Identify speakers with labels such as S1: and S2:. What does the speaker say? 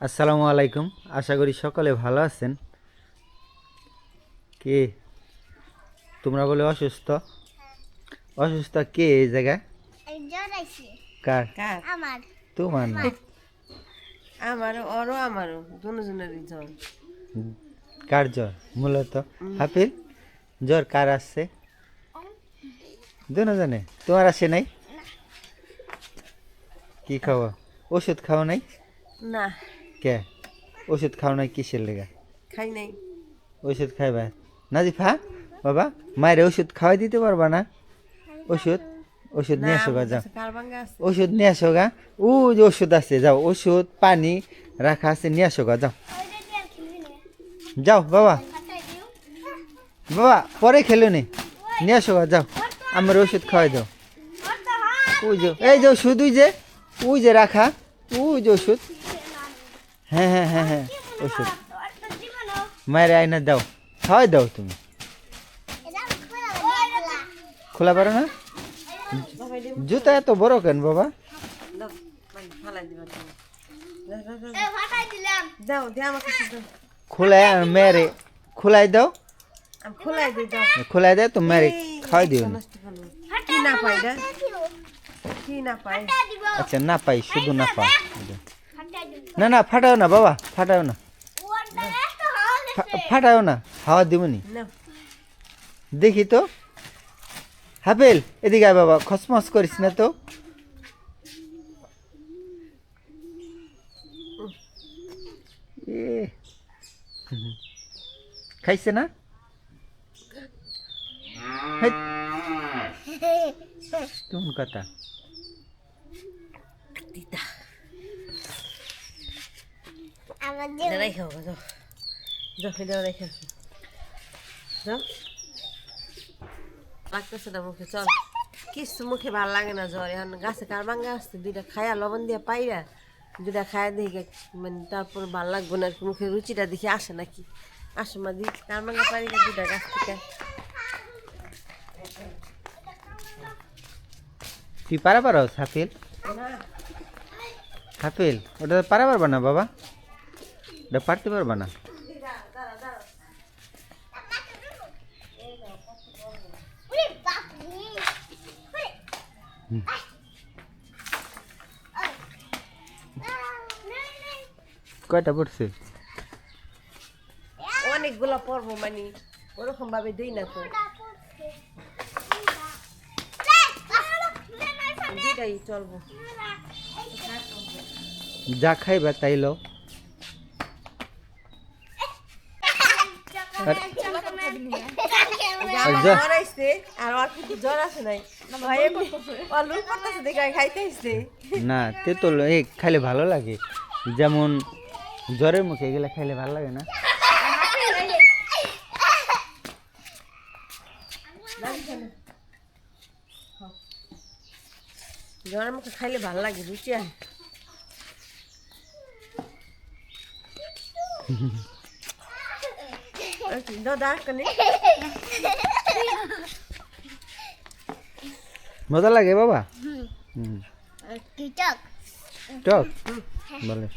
S1: আসসালামু আলাইকুম, আশা করি সকলে ভালো আছেন। কে তোমরা বলে অসুস্থ? অসুস্থ কে এই জায়গায়? কার? তোমার না,
S2: আমারও দুজনেরই জ্বর।
S1: কার জ্বর মূলত? হাফিল, জ্বর কার আসছে? দুজনে। তোমার আসে নাই? কি খাওয়া? ওষুধ খাও নাই?
S2: না,
S1: কে ওষুধ খাও নাই কিসের লেগা?
S2: খাই নাই।
S1: ওষুধ খাইবা? নাজিফা বাবা, মায়ের ওষুধ খাওয়াই দিতে পারবা না? ওষুধ নিয়ে আসো গা, যাও ওষুধ নিয়ে আসো গা। ও যে ওষুধ আছে, যাও ওষুধ পানি রাখা আছে, নিয়ে আসো গা, যাও যাও বাবা। বাবা পরে খেলো নি, নিয়ে আসো গা, যাও আমার ওষুধ খাওয়াই দাও। ওই যে এই যে ওষুধ, ওই যে রাখা, ওই যে ওষুধ। হ্যাঁ হ্যাঁ হ্যাঁ হ্যাঁ, ওষুধ মায়ের আয়না দাও, খাওয়াই দাও। তুমি খোলা পারো না? জুতা এত বড় কেন বাবা? খোলাই মেরে খোলাই দাও, খোলাই দাও তো মেরে খাওয়াই দিও না। আচ্ছা না পাই, শুধু না পাই। না না ফাটাও না বাবা, ফাটাও না, ফাটাও না, হাওয়া দিবনি। দেখি তো হাফেল, এদিকে আয় বাবা, খসমস করিস না তো। খাইছে না? কোন কথা?
S2: লাগতেছে না মুখে, চল। কিছু মুখে ভাল লাগে না, জ্বর। এখন গাছে কারবাঙ্গা আসছে, দুইটা খায়া লবণ দিয়ে পাইরা দুইটা খায়া দেখি, মানে তারপর ভাল লাগবো না। মুখে রুচিটা দেখি আসে নাকি। আসো মা, দি কারবাঙ্গা পারি দুইটা গাছ থেকে।
S1: তুই পারা পারো হাফিল? হাফিল ওটা পারা পারবা না বাবা, ওটা পারতে পারবা না। কয়টা পড়ছে?
S2: অনেকগুলো পর্ব, মানে ওরকম ভাবে দিই না তো, দুইটাই চলবো।
S1: যা খাইবা তাই লো।
S2: জ্বর আছে নাই খাইতে আসছে
S1: না, তেঁতুল এই খাইলে ভালো লাগে, যেমন জ্বরের মুখে এগুলা খাইলে ভালো লাগে না?
S2: জ্বরের মুখে খাইলে ভালো লাগে, রুচি আর
S1: মজা লাগে বাবা। টক বলে